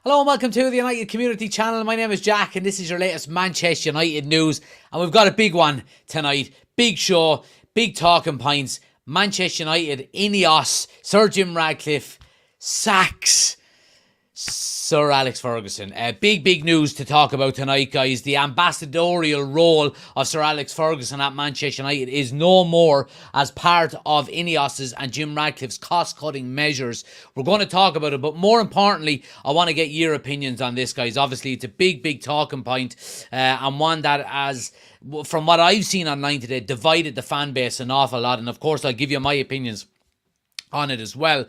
Hello and welcome to the United Community Channel. My name is Jack and this is your latest Manchester United news. And we've got a big one tonight. Big show, big talking points. Manchester United, Ineos, Sir Jim Ratcliffe sacks Sir Alex Ferguson. Big news to talk about tonight, guys. The ambassadorial role of Sir Alex Ferguson at Manchester United is no more as part of Ineos's and Jim Ratcliffe's cost-cutting measures. We're going to talk about it, but more importantly, I want to get your opinions on this, guys. Obviously, it's a big talking point, and one that has, from what I've seen online today, divided the fan base an awful lot. And of course, I'll give you my opinions on it as well.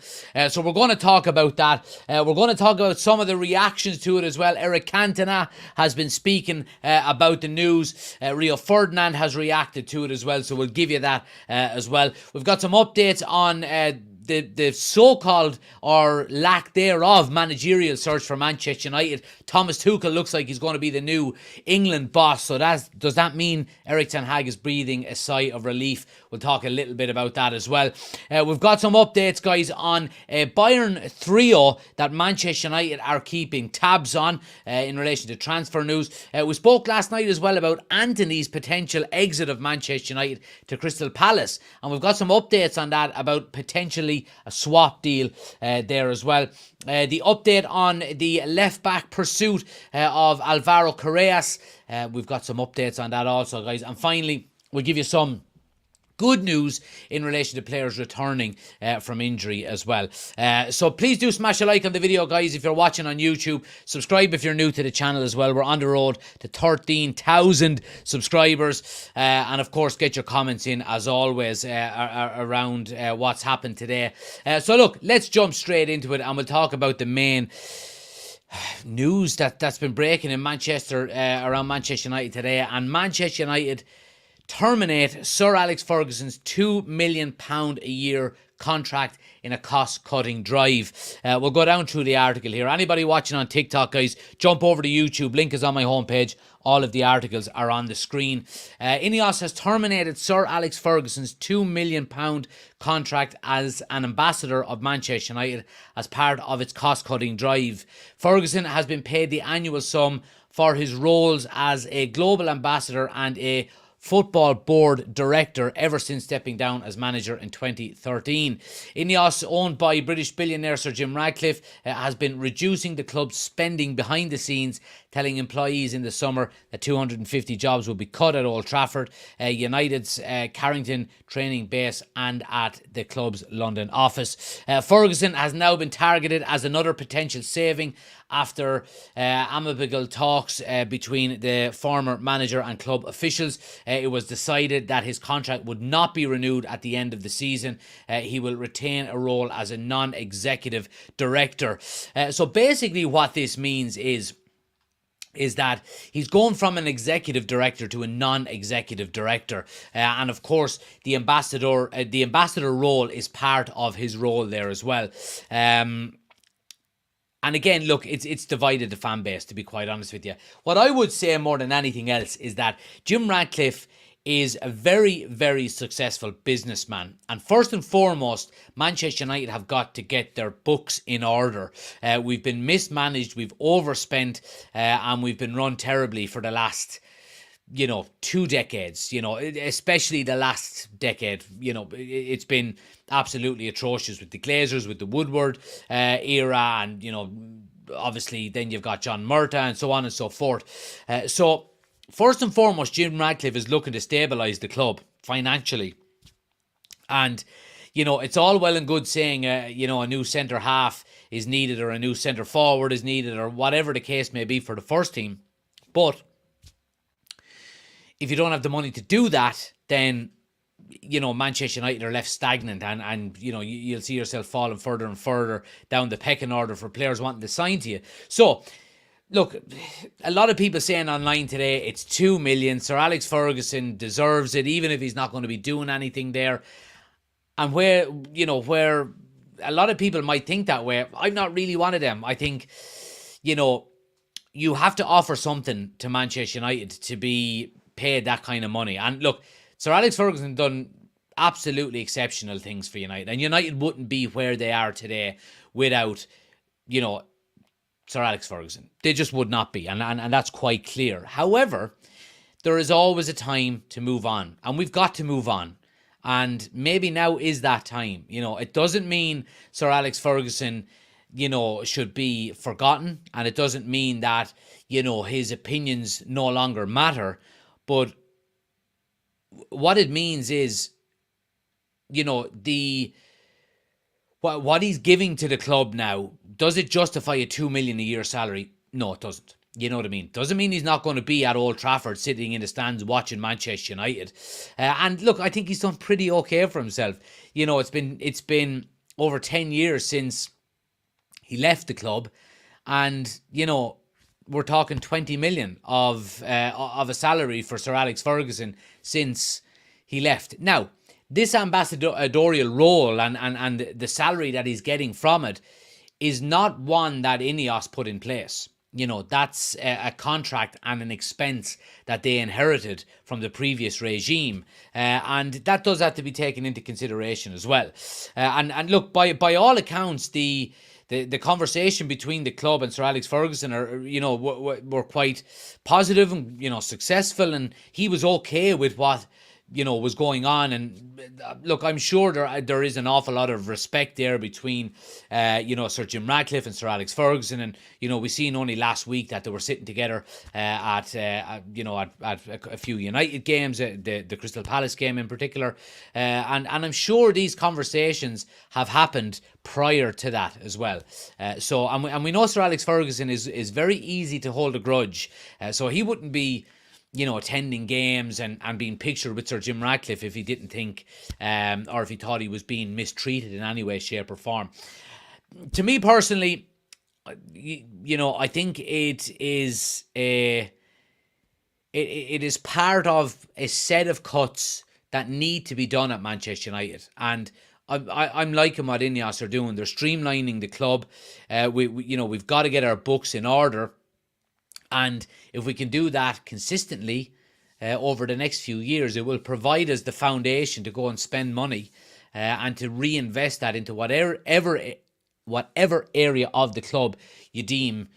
So we're going to talk about that. We're going to talk about some of the reactions to it as well. Eric Cantona has been speaking about the news. Rio Ferdinand has reacted to it as well. So we'll give you that as well. We've got some updates on the so-called or lack thereof managerial search for Manchester United. Thomas Tuchel looks like he's going to be the new England boss. So does that mean Erik ten Hag is breathing a sigh of relief? We'll talk a little bit about that as well. We've got some updates, guys, on Bayern trio that Manchester United are keeping tabs on in relation to transfer news. We spoke last night as well about Anthony's potential exit of Manchester United to Crystal Palace. And we've got some updates on that about potentially a swap deal there as well. The update on the left-back pursuit of Alvaro Fernandez. We've got some updates on that also, guys. And finally, we'll give you some good news in relation to players returning from injury as well. So please do smash a like on the video, guys, if you're watching on YouTube. Subscribe if you're new to the channel as well. We're on the road to 13,000 subscribers. And of course, get your comments in as always around what's happened today. So look, let's jump straight into it and we'll talk about the main news that's been breaking in Manchester, around Manchester United today. And Manchester United terminate Sir Alex Ferguson's £2 million a year contract in a cost-cutting drive. We'll go down through the article here. Anybody watching on TikTok, guys, jump over to YouTube. Link is on my homepage. All of the articles are on the screen. Ineos has terminated Sir Alex Ferguson's £2 million contract as an ambassador of Manchester United as part of its cost-cutting drive. Ferguson has been paid the annual sum for his roles as a global ambassador and a football board director ever since stepping down as manager in 2013. Ineos, owned by British billionaire Sir Jim Ratcliffe, has been reducing the club's spending behind the scenes, telling employees in the summer that 250 jobs will be cut at Old Trafford, United's Carrington training base, and at the club's London office. Ferguson has now been targeted as another potential saving after amicable talks between the former manager and club officials. It was decided that his contract would not be renewed at the end of the season. He will retain a role as a non-executive director. So basically what this means is that he's going from an executive director to a non-executive director, and of course the ambassador role is part of his role there as well. And again, look, it's divided the fan base, to be quite honest with you. What I would say more than anything else is that Jim Ratcliffe is a very successful businessman. And first and foremost, Manchester United have got to get their books in order. We've been mismanaged, we've overspent, and we've been run terribly for the last 2 decades, especially the last decade. It's been absolutely atrocious with the Glazers, with the Woodward era, and, obviously then you've got John Murta and so on and so forth. So first and foremost, Jim Ratcliffe is looking to stabilise the club financially. And, it's all well and good saying, a new centre-half is needed or a new centre-forward is needed or whatever the case may be for the first team. But if you don't have the money to do that, then, Manchester United are left stagnant and you'll see yourself falling further and further down the pecking order for players wanting to sign to you. So, look, a lot of people saying online today, it's 2 million. Sir Alex Ferguson deserves it, even if he's not going to be doing anything there. And where a lot of people might think that way, I'm not really one of them. I think, you have to offer something to Manchester United to be paid that kind of money. And look, Sir Alex Ferguson done absolutely exceptional things for United, and United wouldn't be where they are today without Sir Alex Ferguson. They just would not be, and that's quite clear. However, there is always a time to move on, and we've got to move on. And maybe now is that time. It doesn't mean Sir Alex Ferguson, should be forgotten, and it doesn't mean that, his opinions no longer matter. But what it means is, what he's giving to the club now, does it justify a 2 million a year salary? No, it doesn't. You know what I mean? Doesn't mean he's not going to be at Old Trafford sitting in the stands watching Manchester United. And look, I think he's done pretty okay for himself. It's been over 10 years since he left the club, and we're talking 20 million of a salary for Sir Alex Ferguson since he left. Now, this ambassadorial role and the salary that he's getting from it is not one that Ineos put in place. That's a contract and an expense that they inherited from the previous regime. And that does have to be taken into consideration as well. And look, by all accounts, the conversation between the club and Sir Alex Ferguson were quite positive and, successful. And he was okay with what was going on. And look, I'm sure there is an awful lot of respect there between Sir Jim Ratcliffe and Sir Alex Ferguson. And we seen only last week that they were sitting together at a few United games, the Crystal Palace game in particular, and I'm sure these conversations have happened prior to that as well. And we know Sir Alex Ferguson is very easy to hold a grudge, so he wouldn't be attending games and being pictured with Sir Jim Ratcliffe if he didn't think or if he thought he was being mistreated in any way, shape or form. To me personally, I think it is part of a set of cuts that need to be done at Manchester United. And I'm liking what Ineos are doing. They're streamlining the club. We've got to get our books in order. And if we can do that consistently over the next few years, it will provide us the foundation to go and spend money and to reinvest that into whatever area of the club you deem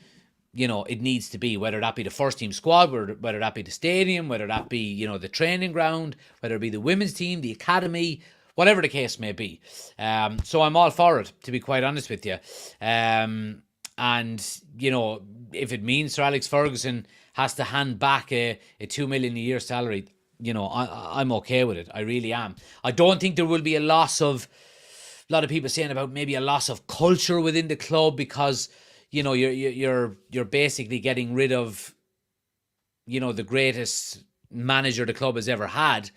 it needs to be, whether that be the first team squad, whether that be the stadium, whether that be the training ground, whether it be the women's team, the academy, whatever the case may be. So I'm all for it, to be quite honest with you. And, if it means Sir Alex Ferguson has to hand back a 2 million a year salary, I'm okay with it. I really am. I don't think there will be a lot of people saying about maybe a loss of culture within the club because, you're basically getting rid of, the greatest manager the club has ever had.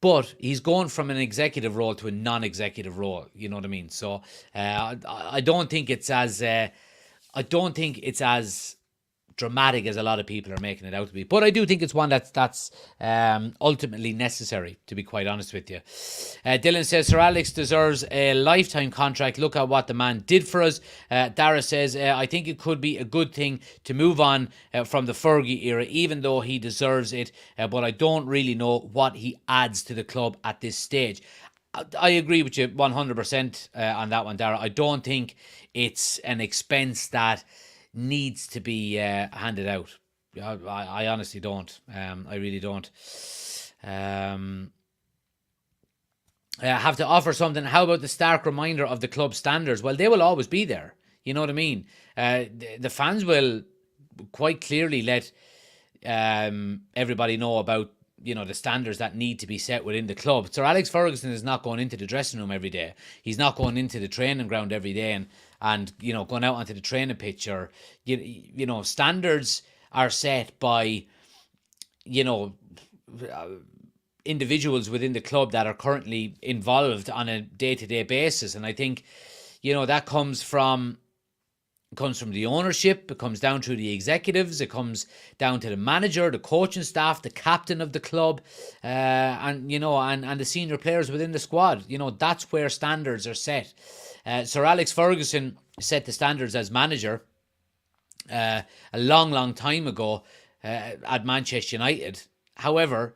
But he's going from an executive role to a non-executive role. You know what I mean? So I don't think it's as dramatic as a lot of people are making it out to be. But I do think it's one that's ultimately necessary, to be quite honest with you. Dylan says, Sir Alex deserves a lifetime contract. Look at what the man did for us. Dara says, I think it could be a good thing to move on from the Fergie era, even though he deserves it. But I don't really know what he adds to the club at this stage. I agree with you 100% on that one, Dara. I don't think it's an expense that needs to be handed out. I honestly don't. I really don't. Have to offer something. How about the stark reminder of the club standards? Well, they will always be there. You know what I mean? The fans will quite clearly let everybody know about the standards that need to be set within the club. Sir Alex Ferguson is not going into the dressing room every day. He's not going into the training ground every day and going out onto the training pitch. Or standards are set by individuals within the club that are currently involved on a day-to-day basis. And I think that comes from the ownership, it comes down through the executives, it comes down to the manager, the coaching staff, the captain of the club, and the senior players within the squad. That's where standards are set. Sir Alex Ferguson set the standards as manager a long time ago at Manchester United. However,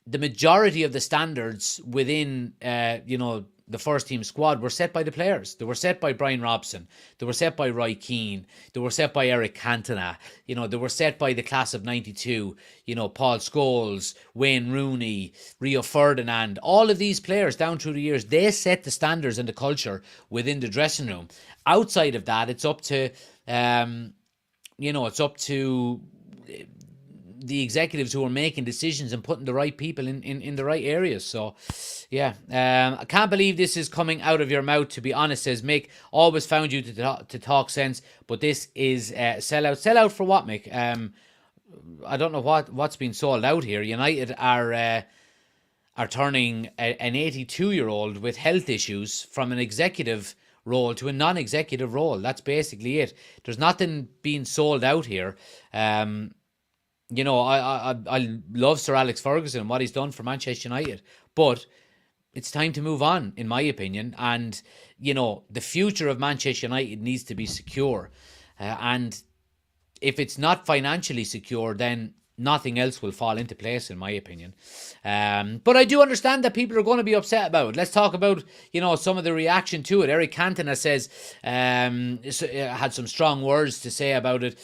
the majority of the standards within the first team squad were set by the players. They were set by Brian Robson. They were set by Roy Keane. They were set by Eric Cantona. They were set by the class of 92. Paul Scholes, Wayne Rooney, Rio Ferdinand. All of these players down through the years, they set the standards and the culture within the dressing room. Outside of that, it's up to, the executives who are making decisions and putting the right people in the right areas. So, yeah, I can't believe this is coming out of your mouth, to be honest, says Mick. Always found you to talk sense, but this is sellout. Sellout for what, Mick? I don't know what's been sold out here. United are turning an 82-year-old with health issues from an executive role to a non-executive role. That's basically it. There's nothing being sold out here. I love Sir Alex Ferguson and what he's done for Manchester United, but it's time to move on, in my opinion. And, the future of Manchester United needs to be secure. And if it's not financially secure, then nothing else will fall into place, in my opinion. But I do understand that people are going to be upset about it. Let's talk about, some of the reaction to it. Eric Cantona says, had some strong words to say about it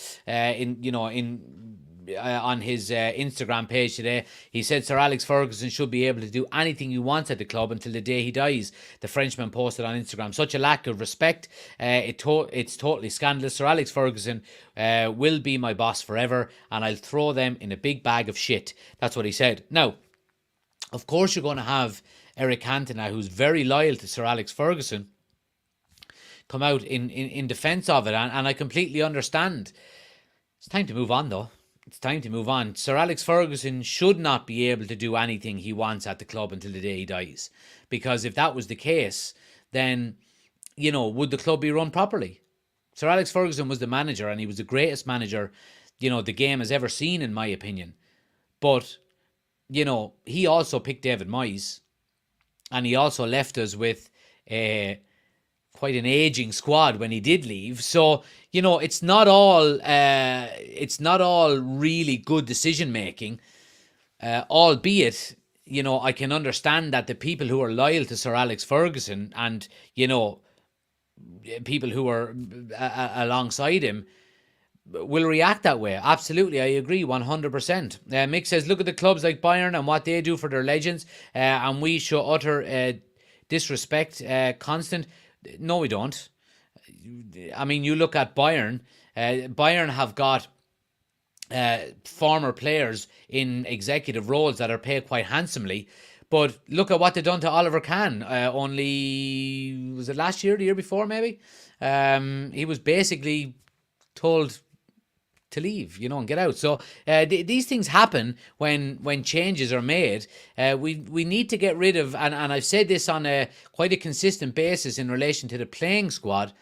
on his Instagram page today. He said Sir Alex Ferguson should be able to do anything he wants at the club until the day he dies. The Frenchman posted on Instagram. Such a lack of respect. It's totally scandalous. Sir Alex Ferguson will be my boss forever, and I'll throw them in a big bag of shit. That's what he said. Now, of course, you're going to have Eric Cantona, who's very loyal to Sir Alex Ferguson, come out in defence of it, and I completely understand. It's time to move on, though. It's time to move on. Sir Alex Ferguson should not be able to do anything he wants at the club until the day he dies. Because if that was the case, then, would the club be run properly? Sir Alex Ferguson was the manager, and he was the greatest manager, the game has ever seen, in my opinion. But, he also picked David Moyes, and he also left us with quite an aging squad when he did leave. So, it's not all really good decision making, albeit, I can understand that the people who are loyal to Sir Alex Ferguson and, people who are alongside him will react that way. Absolutely, I agree 100%. Mick says, look at the clubs like Bayern and what they do for their legends, and we show utter disrespect constant. No, we don't. I mean, you look at Bayern. Bayern have got former players in executive roles that are paid quite handsomely. But look at what they've done to Oliver Kahn. Only, was it last year, the year before maybe? He was basically told to leave, and get out. So these things happen when changes are made. We need to get rid of, and I've said this on quite a consistent basis in relation to the playing squad,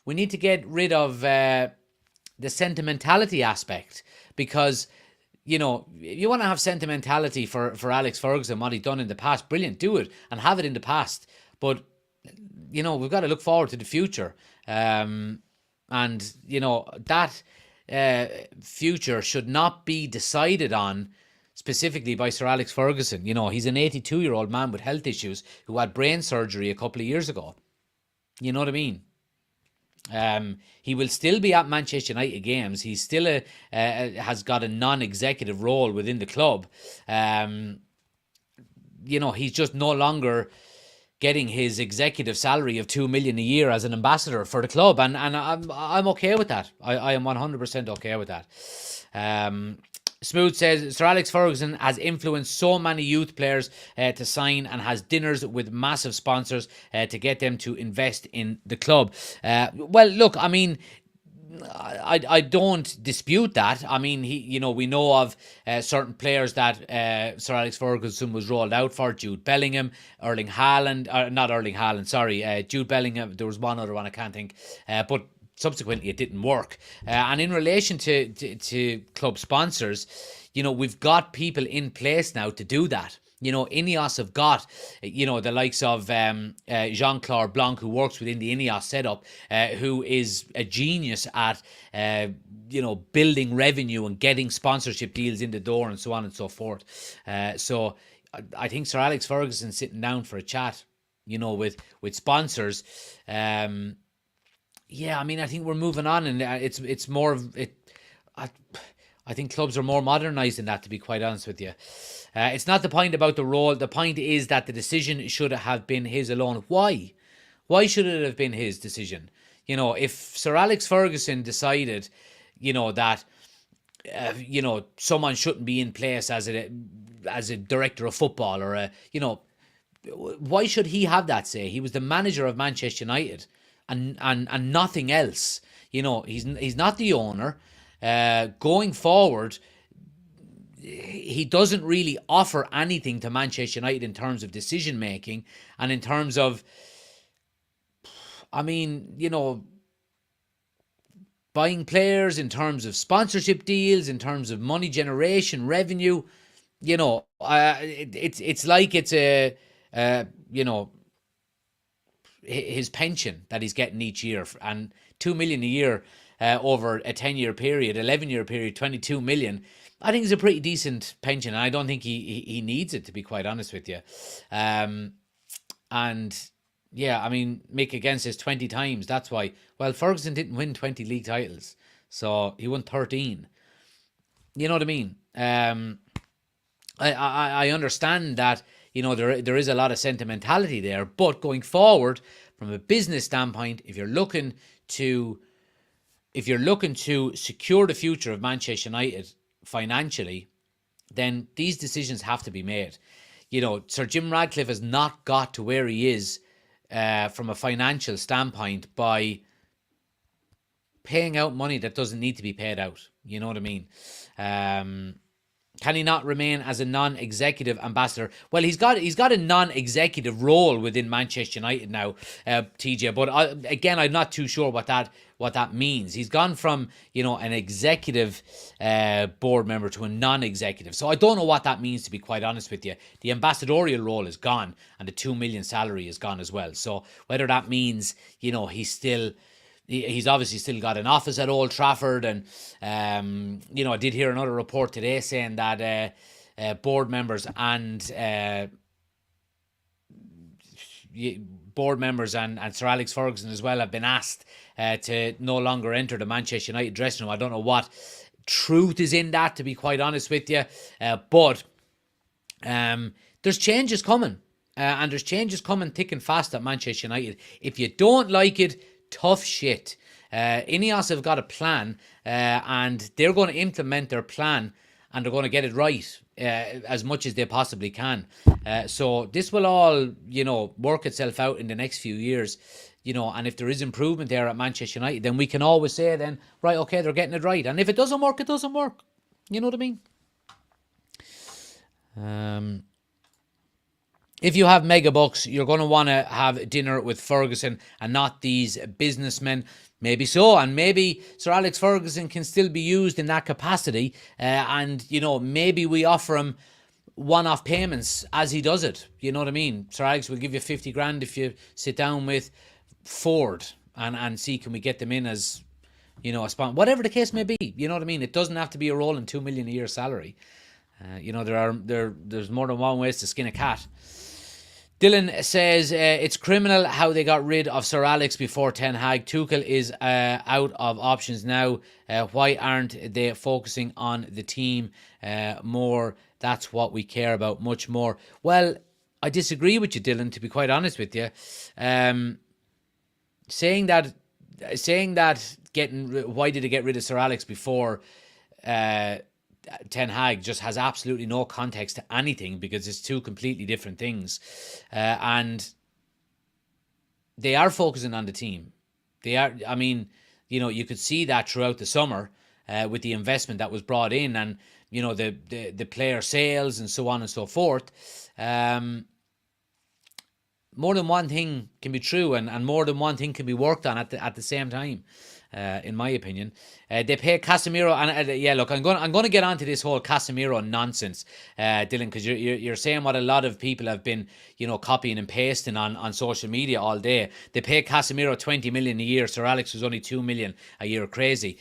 we need to get rid of the sentimentality aspect, because you want to have sentimentality for Alex Ferguson, what he's done in the past, brilliant, do it and have it in the past. But we've got to look forward to the future, and that future should not be decided on specifically by Sir Alex Ferguson. He's an 82-year-old man with health issues who had brain surgery a couple of years ago. You know what I mean? He will still be at Manchester United games. He's still has got a non-executive role within the club. He's just no longer getting his executive salary of $2 million a year as an ambassador for the club, and I'm okay with that. I am 100% okay with that. Smooth says, Sir Alex Ferguson has influenced so many youth players to sign, and has dinners with massive sponsors to get them to invest in the club. Well, look, I mean, I don't dispute that. I mean, we know of certain players that Sir Alex Ferguson was rolled out for: Jude Bellingham, Erling Haaland, not Erling Haaland, sorry, Jude Bellingham. There was one other one I can't think, but subsequently it didn't work. And in relation to club sponsors, we've got people in place now to do that. Ineos have got, the likes of Jean-Claude Blanc, who works within the Ineos setup, who is a genius at, building revenue and getting sponsorship deals in the door and so on and so forth. So I think Sir Alex Ferguson sitting down for a chat with sponsors. Yeah, I mean, I think we're moving on, and it's more of it. I think clubs are more modernised than that, to be quite honest with you. It's not the point about the role. The point is that the decision should have been his alone. Why? Why should it have been his decision? If Sir Alex Ferguson decided, that, someone shouldn't be in place as a director of football why should he have that say? He was the manager of Manchester United and nothing else. He's not the owner. Going forward, he doesn't really offer anything to Manchester United in terms of decision making and in terms of, buying players, in terms of sponsorship deals, in terms of money generation, revenue. It's like it's his pension that he's getting each year, and 2 million a year over a 10-year period, 11-year period, 22 million. I think it's a pretty decent pension, and I don't think he needs it, to be quite honest with you. And yeah, I mean, Mick again says 20 times. That's why. Well, Ferguson didn't win 20 league titles, so he won 13. You know what I mean? I understand that, there is a lot of sentimentality there, but going forward, from a business standpoint, if you're looking to secure the future of Manchester United financially, then these decisions have to be made. Sir Jim Ratcliffe has not got to where he is from a financial standpoint by paying out money that doesn't need to be paid out. You know what I mean? Can he not remain as a non-executive ambassador? Well, he's got a non-executive role within Manchester United now, TJ. But again, I'm not too sure what that means. He's gone from an executive board member to a non-executive. So I don't know what that means, to be quite honest with you. The ambassadorial role is gone, and the 2 million salary is gone as well. So whether that means he's obviously still got an office at Old Trafford, and I did hear another report today saying that board members and Sir Alex Ferguson as well have been asked to no longer enter the Manchester United dressing room. I don't know what truth is in that, to be quite honest with you, but there's changes coming, and there's changes coming thick and fast at Manchester United. If you don't like it, tough shit. Ineos have got a plan, and they're going to implement their plan, and they're going to get it right as much as they possibly can. So this will all, work itself out in the next few years, and if there is improvement there at Manchester United, then we can always say then, right, okay, they're getting it right. And if it doesn't work, it doesn't work. You know what I mean? If you have mega bucks, you're going to want to have dinner with Ferguson and not these businessmen. Maybe so, and maybe Sir Alex Ferguson can still be used in that capacity, and maybe we offer him one-off payments as he does it. You know what I mean? Sir Alex will give you 50 grand if you sit down with Ford and see, can we get them in as a sponsor, whatever the case may be. You know what I mean? It doesn't have to be a rolling 2 million a year salary. There's more than one ways to skin a cat. Dylan says it's criminal how they got rid of Sir Alex before Ten Hag. Tuchel is out of options now. Why aren't they focusing on the team more? That's what we care about much more. Well, I disagree with you, Dylan, to be quite honest with you. Saying that why did they get rid of Sir Alex before Ten Hag just has absolutely no context to anything, because it's two completely different things. And they are focusing on the team. They are, I mean, you could see that throughout the summer with the investment that was brought in, and, the player sales and so on and so forth. More than one thing can be true, and more than one thing can be worked on at the same time. In my opinion, they pay Casemiro, and look, I'm going to get onto this whole Casemiro nonsense, Dylan, because you're saying what a lot of people have been, copying and pasting on social media all day. They pay Casemiro 20 million a year. Sir Alex was only 2 million a year. Crazy.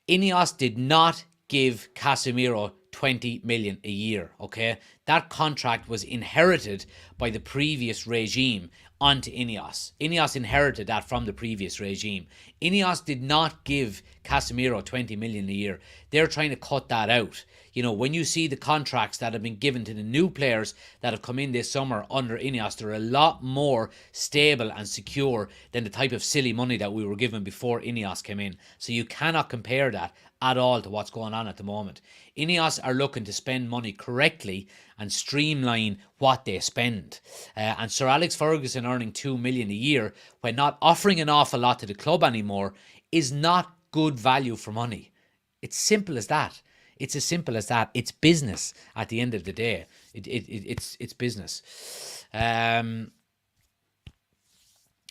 Ineos did not give Casemiro 20 million a year, okay? That contract was inherited by the previous regime onto Ineos. Ineos inherited that from the previous regime. Ineos did not give Casemiro 20 million a year. They're trying to cut that out. You know, when you see the contracts that have been given to the new players that have come in this summer under Ineos, they're a lot more stable and secure than the type of silly money that we were given before Ineos came in. So you cannot compare that at all to what's going on at the moment. Ineos are looking to spend money correctly and streamline what they spend. And Sir Alex Ferguson earning 2 million a year when not offering an awful lot to the club anymore is not good value for money. It's simple as that. It's as simple as that. It's business at the end of the day. It's business.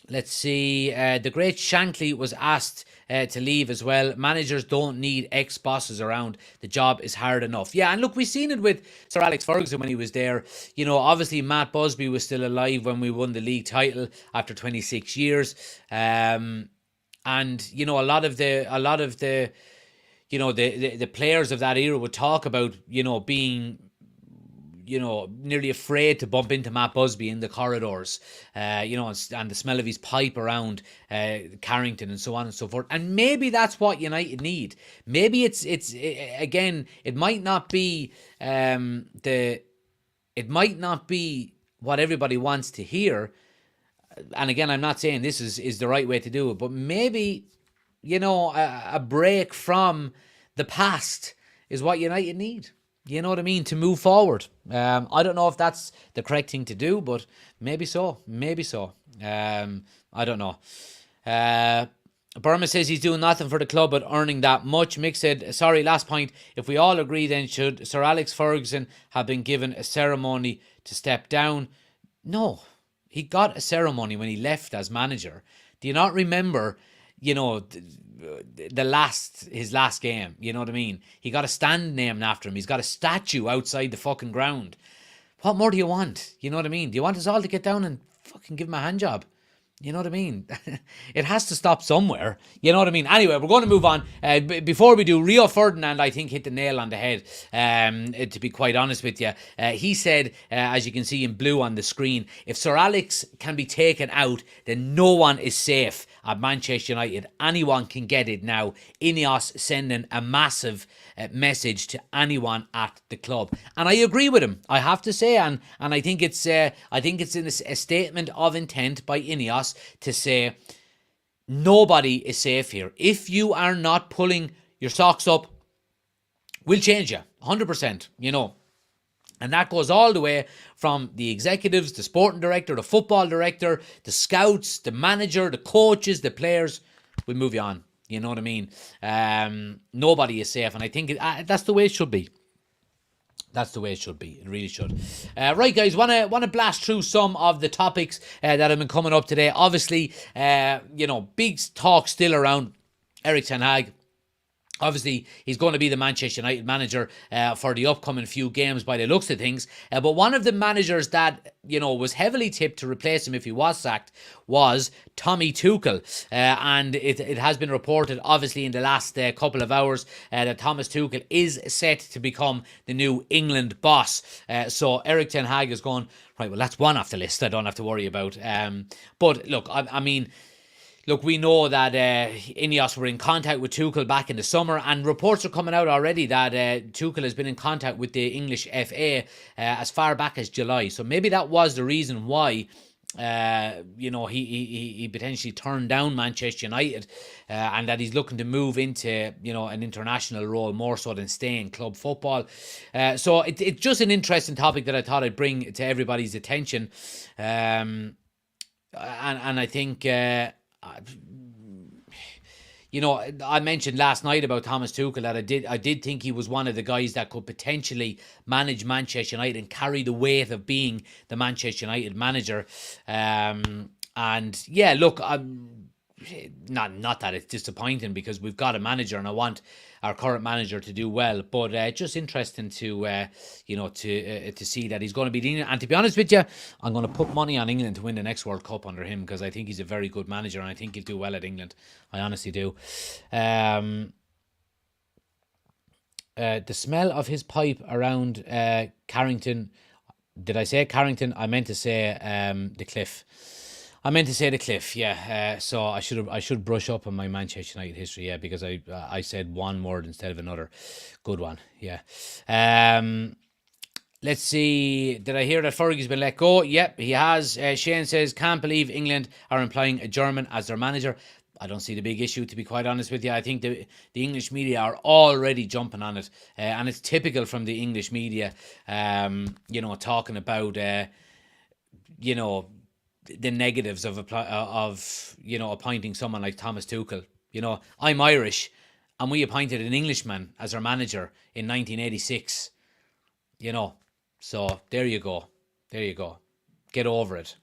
Let's see. The great Shankly was asked to leave as well. Managers don't need ex-bosses around. The job is hard enough. Yeah, and look, we've seen it with Sir Alex Ferguson when he was there. You know, obviously Matt Busby was still alive when we won the league title after 26 years. And you know, a lot of the you know, the players of that era would talk about, you know, being, you know, nearly afraid to bump into Matt Busby in the corridors, you know, and the smell of his pipe around Carrington and so on and so forth. And maybe that's what United need. Maybe it's again, it might not be it might not be what everybody wants to hear. And again, I'm not saying this is the right way to do it, but maybe, you know, a break from the past is what United need. You know what I mean? To move forward. I don't know if that's the correct thing to do, but maybe so. Maybe so. I don't know. Burma says he's doing nothing for the club but earning that much. Mick said, sorry, last point. If we all agree, then should Sir Alex Ferguson have been given a ceremony to step down? No. He got a ceremony when he left as manager. Do you not remember, you know, his last game? You know what I mean? He got a stand named after him. He's got a statue outside the fucking ground. What more do you want? You know what I mean? Do you want us all to get down and fucking give him a hand job? You know what I mean? It has to stop somewhere. You know what I mean? Anyway, we're going to move on. Before we do, Rio Ferdinand, I think, hit the nail on the head, to be quite honest with you. He said, as you can see in blue on the screen, if Sir Alex can be taken out, then no one is safe at Manchester United. Anyone can get it now. Ineos sending a massive message to anyone at the club. And I agree with him, I have to say, and I think it's in a statement of intent by Ineos to say nobody is safe here. If you are not pulling your socks up, we'll change you 100%, you know. And that goes all the way from the executives, the sporting director, the football director, the scouts, the manager, the coaches, the players. We'll move you on. You know what I mean? Nobody is safe. And I think that's the way it should be. That's the way it should be. It really should. Right, guys, want to blast through some of the topics that have been coming up today. Obviously, you know, big talk still around Erik ten Hag. Obviously, he's going to be the Manchester United manager for the upcoming few games by the looks of things. But one of the managers that, you know, was heavily tipped to replace him if he was sacked was Tommy Tuchel. And it has been reported, obviously, in the last couple of hours that Thomas Tuchel is set to become the new England boss. So Erik ten Hag is going, right, well, that's one off the list I don't have to worry about. But look, I mean... Look, we know that Ineos were in contact with Tuchel back in the summer, and reports are coming out already that Tuchel has been in contact with the English FA as far back as July. So maybe that was the reason why, you know, he potentially turned down Manchester United, and that he's looking to move into, you know, an international role more so than stay in club football. So it's just an interesting topic that I thought I'd bring to everybody's attention, and I think. You know, I mentioned last night about Thomas Tuchel that I did think he was one of the guys that could potentially manage Manchester United and carry the weight of being the Manchester United manager. And yeah, look, not that it's disappointing because we've got a manager and I want our current manager to do well, but just interesting to you know, to see that he's going to be England. And to be honest with you, I'm going to put money on England to win the next World Cup under him because I think he's a very good manager and I think he'll do well at England. I honestly do. The smell of his pipe around Carrington. Did I say Carrington? I meant to say the Cliff. I meant to say the Cliff, yeah. So I should brush up on my Manchester United history, yeah, because I said one word instead of another. Good one, yeah. Let's see. Did I hear that Fergie's been let go? Yep, he has. Shane says, can't believe England are employing a German as their manager. I don't see the big issue, to be quite honest with you. I think the English media are already jumping on it. And it's typical from the English media, talking about, the negatives of appointing someone like Thomas Tuchel. I'm Irish, and we appointed an Englishman as our manager in 1986. So there you go. Get over it.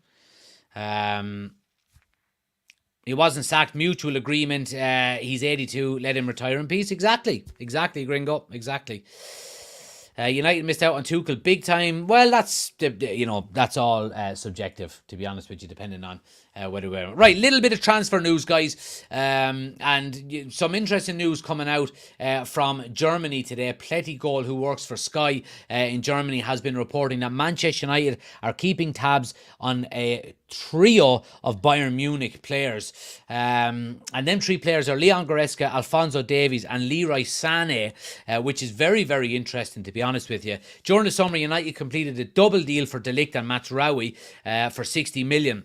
He wasn't sacked. Mutual agreement. He's 82. Let him retire in peace. Exactly, Gringo. Exactly. United missed out on Tuchel big time. Well, that's all subjective, to be honest with you, depending on whether we're right. Little bit of transfer news, guys, and some interesting news coming out from Germany today. Plettigol, who works for Sky in Germany, has been reporting that Manchester United are keeping tabs on a trio of Bayern Munich players, and them three players are Leon Goretzka, Alphonso Davies and Leroy Sané, which is very, very interesting, to be honest with you. During the summer, United completed a double deal for De Ligt and Mazraoui for 60 million.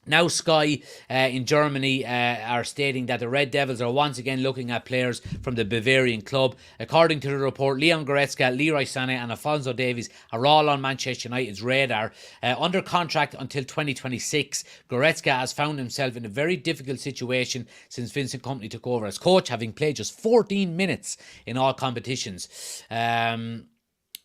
Now Sky in Germany are stating that the Red Devils are once again looking at players from the Bavarian club. According to the report, Leon Goretzka, Leroy Sané and Alphonso Davies are all on Manchester United's radar. Under contract until 2026, Goretzka has found himself in a very difficult situation since Vincent Kompany took over as coach, having played just 14 minutes in all competitions.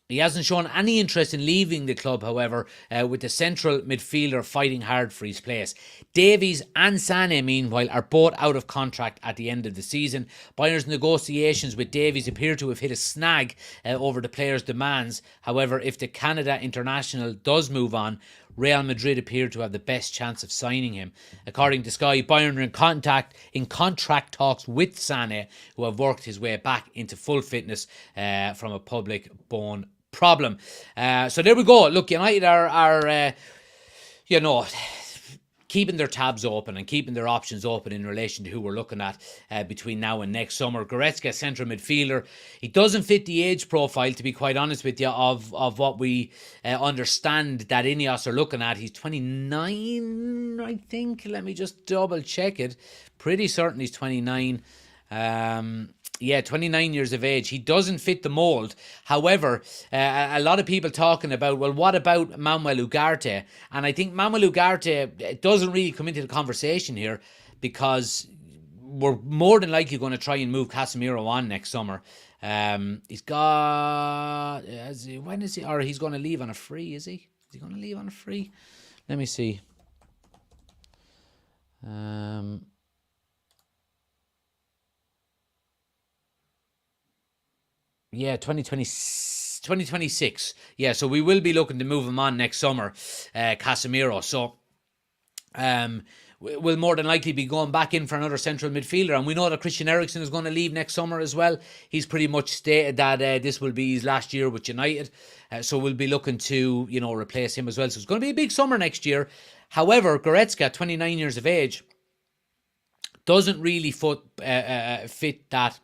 He hasn't shown any interest in leaving the club, however, with the central midfielder fighting hard for his place. Davies and Sané, meanwhile, are both out of contract at the end of the season. Bayern's negotiations with Davies appear to have hit a snag over the player's demands. However, if the Canada international does move on, Real Madrid appear to have the best chance of signing him. According to Sky, Bayern are in contract talks with Sané, who have worked his way back into full fitness from a public bone problem. So there we go. Look, United are keeping their tabs open and keeping their options open in relation to who we're looking at between now and next summer. Goretzka, central midfielder. He doesn't fit the age profile, to be quite honest with you, of what we understand that Ineos are looking at. He's 29, I think. Let me just double check it. Pretty certain he's 29. 29 years of age. He doesn't fit the mould. However, a lot of people talking about, well, what about Manuel Ugarte? And I think Manuel Ugarte doesn't really come into the conversation here because we're more than likely going to try and move Casemiro on next summer. He's got... when is he? Or he's going to leave on a free, is he? Is he going to leave on a free? Let me see. 2026. Yeah, so we will be looking to move him on next summer, Casemiro. So we'll more than likely be going back in for another central midfielder. And we know that Christian Eriksen is going to leave next summer as well. He's pretty much stated that this will be his last year with United. So we'll be looking to, replace him as well. So it's going to be a big summer next year. However, Goretzka, 29 years of age, doesn't really fit that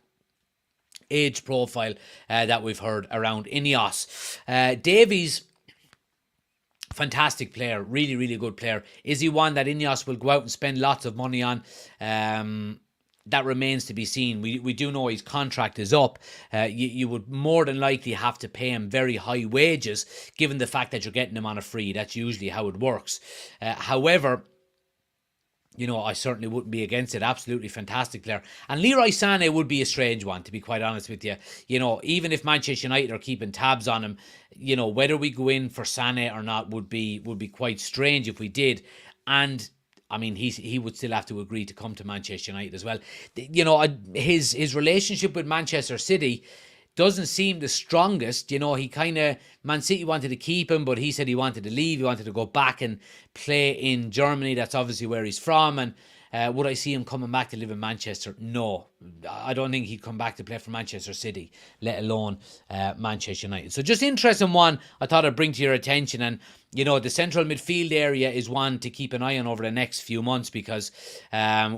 age profile that we've heard around Ineos. Davies, fantastic player, really, really good player. Is he one that Ineos will go out and spend lots of money on? That remains to be seen. We do know his contract is up. You would more than likely have to pay him very high wages, given the fact that you're getting him on a free. That's usually how it works. However, I certainly wouldn't be against it. Absolutely fantastic player. And Leroy Sané would be a strange one, to be quite honest with you. Even if Manchester United are keeping tabs on him, whether we go in for Sané or not would be quite strange if we did. And I mean, he would still have to agree to come to Manchester United as well. His relationship with Manchester City doesn't seem the strongest. Man City wanted to keep him, but he said he wanted to leave. He wanted to go back and play in Germany. That's obviously where he's from. And would I see him coming back to live in Manchester? No. I don't think he'd come back to play for Manchester City, let alone Manchester United. So just interesting one I thought I'd bring to your attention. And the central midfield area is one to keep an eye on over the next few months, because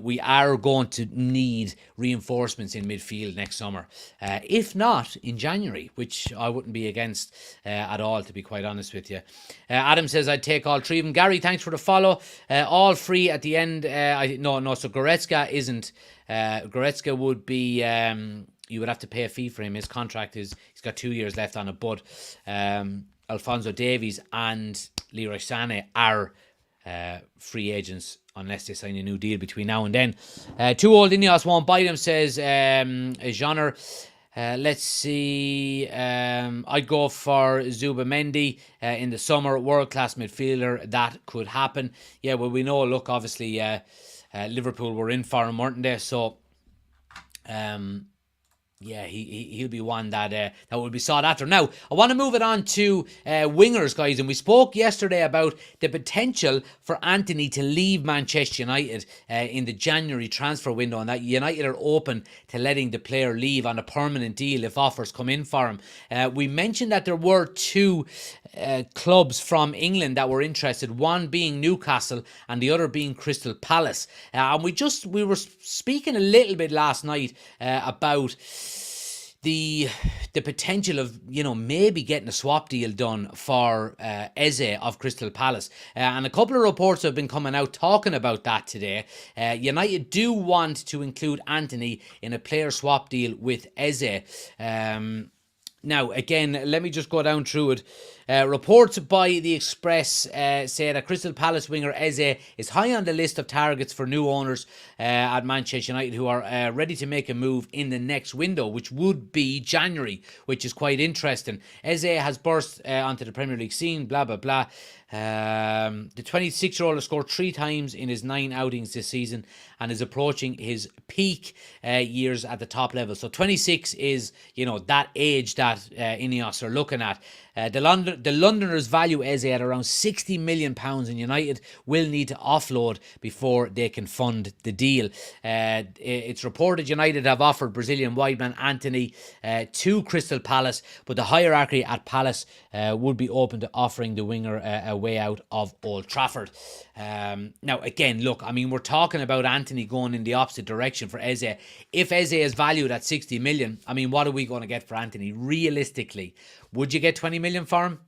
we are going to need reinforcements in midfield next summer. If not in January, which I wouldn't be against at all, to be quite honest with you. Adam says, I'd take all three of them. Gary, thanks for the follow. All free at the end. No, so Goretzka isn't. Goretzka would be... you would have to pay a fee for him. His contract he's got 2 years left on it, but... Alphonso Davies and Leroy Sané are free agents unless they sign a new deal between now and then. Too old Ineos won't buy them, says Genre. Let's see. I'd go for Zubamendi in the summer. World-class midfielder. That could happen. Yeah, well, we know, look, obviously Liverpool were in for him, weren't they? So... yeah, he'll be one that will be sought after. Now, I want to move it on to wingers, guys. And we spoke yesterday about the potential for Antony to leave Manchester United in the January transfer window, and that United are open to letting the player leave on a permanent deal if offers come in for him. We mentioned that there were two clubs from England that were interested, one being Newcastle and the other being Crystal Palace. And we were speaking a little bit last night about the potential of, maybe getting a swap deal done for Eze of Crystal Palace. And a couple of reports have been coming out talking about that today. United do want to include Antony in a player swap deal with Eze. Now, again, let me just go down through it. Reports by The Express say that Crystal Palace winger Eze is high on the list of targets for new owners at Manchester United who are ready to make a move in the next window, which would be January, which is quite interesting. Eze has burst onto the Premier League scene, blah, blah, blah. The 26-year-old has scored 3 times in his 9 outings this season and is approaching his peak years at the top level. So 26 is, that age that Ineos are looking at. The Londoners value Eze at around £60 million, and United will need to offload before they can fund the deal. It's reported United have offered Brazilian wideman Antony to Crystal Palace, but the hierarchy at Palace would be open to offering the winger a way out of Old Trafford. Now, again, look, we're talking about Antony going in the opposite direction for Eze. If Eze is valued at 60 million, what are we going to get for Antony? Realistically, would you get 20 million for him?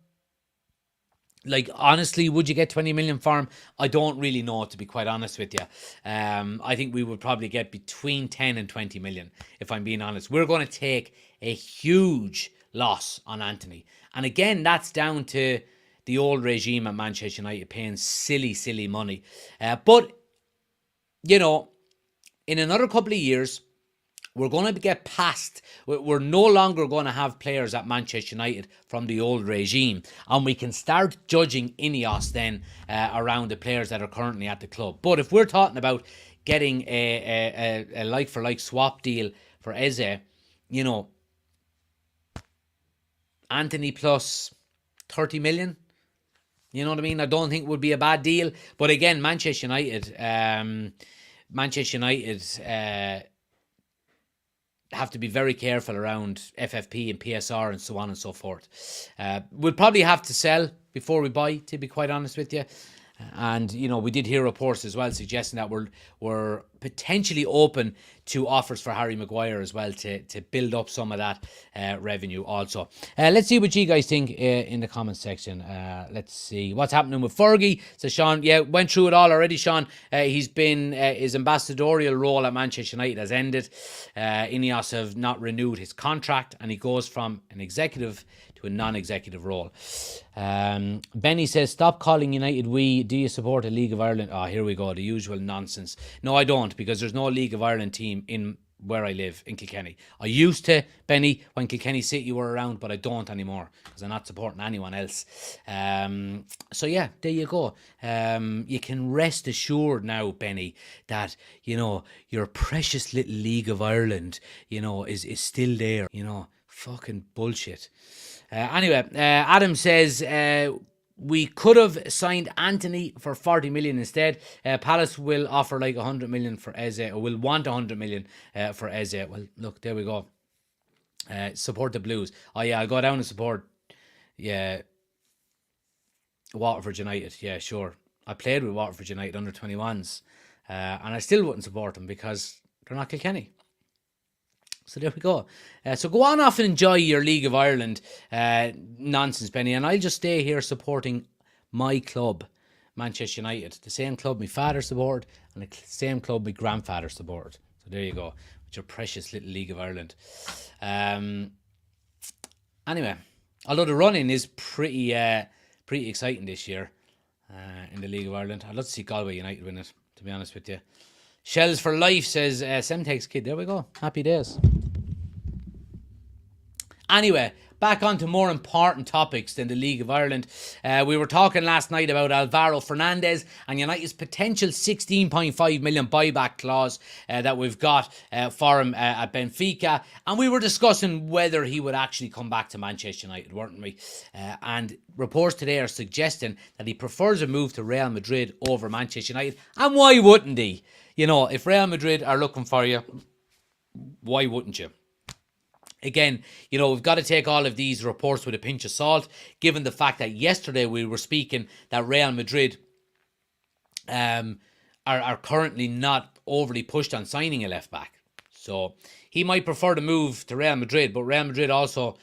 Honestly, would you get 20 million for him? I don't really know, to be quite honest with you. I think we would probably get between 10 and 20 million, if I'm being honest. We're going to take a huge loss on Antony. And again, that's down to the old regime at Manchester United paying silly money. But, in another couple of years, we're going to get past, we're no longer going to have players at Manchester United from the old regime, and we can start judging Ineos then around the players that are currently at the club. But if we're talking about getting a like-for-like swap deal for Eze, Antony plus 30 million, you know what I mean? I don't think it would be a bad deal. But again, Manchester United have to be very careful around FFP and PSR and so on and so forth. We'll probably have to sell before we buy, to be quite honest with you. And, we did hear reports as well suggesting that we're potentially open to offers for Harry Maguire as well to build up some of that revenue also. Let's see what you guys think in the comments section. Let's see what's happening with Fergie. So Sean, went through it all already, Sean. He's been, his ambassadorial role at Manchester United has ended. Ineos have not renewed his contract, and he goes from an executive to a non-executive role. Benny says, stop calling United we. Do you support a League of Ireland? Oh, here we go, the usual nonsense. No, I don't, because there's no League of Ireland team in where I live, in Kilkenny. I used to, Benny, when Kilkenny City were around, but I don't anymore because I'm not supporting anyone else. So yeah, there you go. You can rest assured now, Benny, that, your precious little League of Ireland, is still there. Fucking bullshit. Anyway, Adam says we could have signed Antony for 40 million instead. Palace will offer like 100 million for Eze, or will want 100 million for Eze. Well, look, there we go. Support the Blues. Oh yeah, I'll go down and support. Yeah. Waterford United, yeah, sure. I played with Waterford United under 21s, and I still wouldn't support them because they're not Kilkenny. So there we go. So go on off and enjoy your League of Ireland nonsense, Benny, and I'll just stay here supporting my club, Manchester United, the same club my father supported and the same club my grandfather supported. So there you go, with your precious little League of Ireland. Anyway, although the running is pretty exciting this year in the League of Ireland, I'd love to see Galway United win it, to be honest with you. Shells for Life says, Semtex Kid, there we go, happy days. Anyway, back on to more important topics than the League of Ireland. We were talking last night about Alvaro Fernandez and United's potential 16.5 million buyback clause that we've got for him at Benfica. And we were discussing whether he would actually come back to Manchester United, weren't we? And reports today are suggesting that he prefers a move to Real Madrid over Manchester United. And why wouldn't he? You know, if Real Madrid are looking for you, why wouldn't you? Again, you know, we've got to take all of these reports with a pinch of salt, given the fact that yesterday we were speaking that Real Madrid are currently not overly pushed on signing a left back. So he might prefer to move to Real Madrid, but Real Madrid also,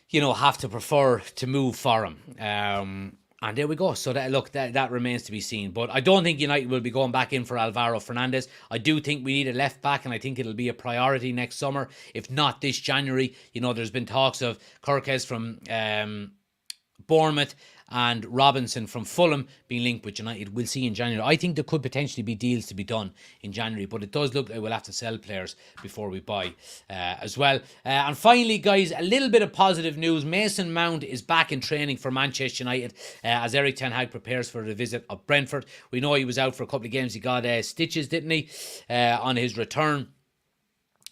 you know, have to prefer to move for him. And there we go. So that remains to be seen. But I don't think United will be going back in for Alvaro Fernandez. I do think we need a left back, and I think it'll be a priority next summer, if not this January. You know, there's been talks of Kirkes from Bournemouth and Robinson from Fulham being linked with United. We'll see in January. I think there could potentially be deals to be done in January, but it does look like we'll have to sell players before we buy as well. And finally, guys, a little bit of positive news. Mason Mount is back in training for Manchester United as Eric Ten Hag prepares for the visit of Brentford. We know he was out for a couple of games. He got stitches, didn't he, on his return.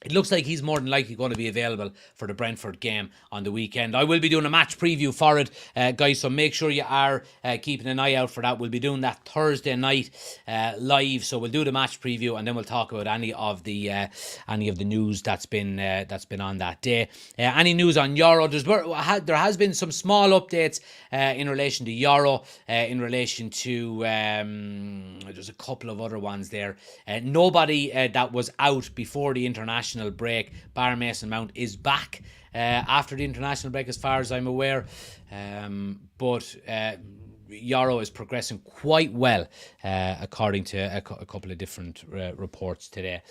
It looks like he's more than likely going to be available for the Brentford game on the weekend. I will be doing a match preview for it, guys, so make sure you are keeping an eye out for that. We'll be doing that Thursday night live, so we'll do the match preview and then we'll talk about any of the news that's been on that day. Any news on Euro? There has been some small updates in relation to Euro, in relation to there's a couple of other ones there. Nobody that was out before the international break, bar Mason Mount, is back after the international break as far as I'm aware, but Euro is progressing quite well according to a couple of different reports today.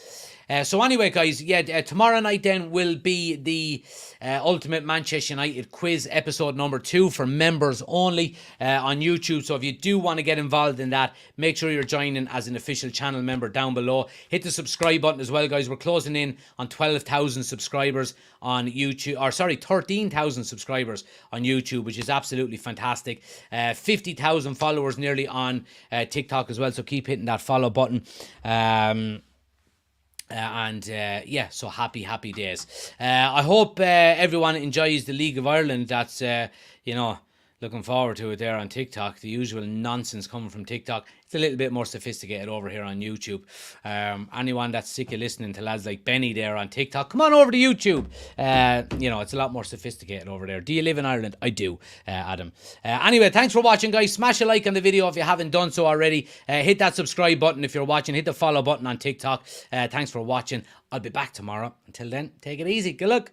So anyway, guys, tomorrow night then will be the Ultimate Manchester United quiz episode number 2 for members only on YouTube. So if you do want to get involved in that, make sure you're joining as an official channel member down below. Hit the subscribe button as well, guys. We're closing in on 12,000 subscribers on YouTube, 13,000 subscribers on YouTube, which is absolutely fantastic. 50,000 followers nearly on TikTok as well, so keep hitting that follow button. So happy days. I hope everyone enjoys the League of Ireland. That's looking forward to it there on TikTok. The usual nonsense coming from TikTok. It's a little bit more sophisticated over here on YouTube. Anyone that's sick of listening to lads like Benny there on TikTok, come on over to YouTube. It's a lot more sophisticated over there. Do you live in Ireland? I do, Adam. Anyway, thanks for watching, guys. Smash a like on the video if you haven't done so already. Hit that subscribe button if you're watching. Hit the follow button on TikTok. Thanks for watching. I'll be back tomorrow. Until then, take it easy. Good luck.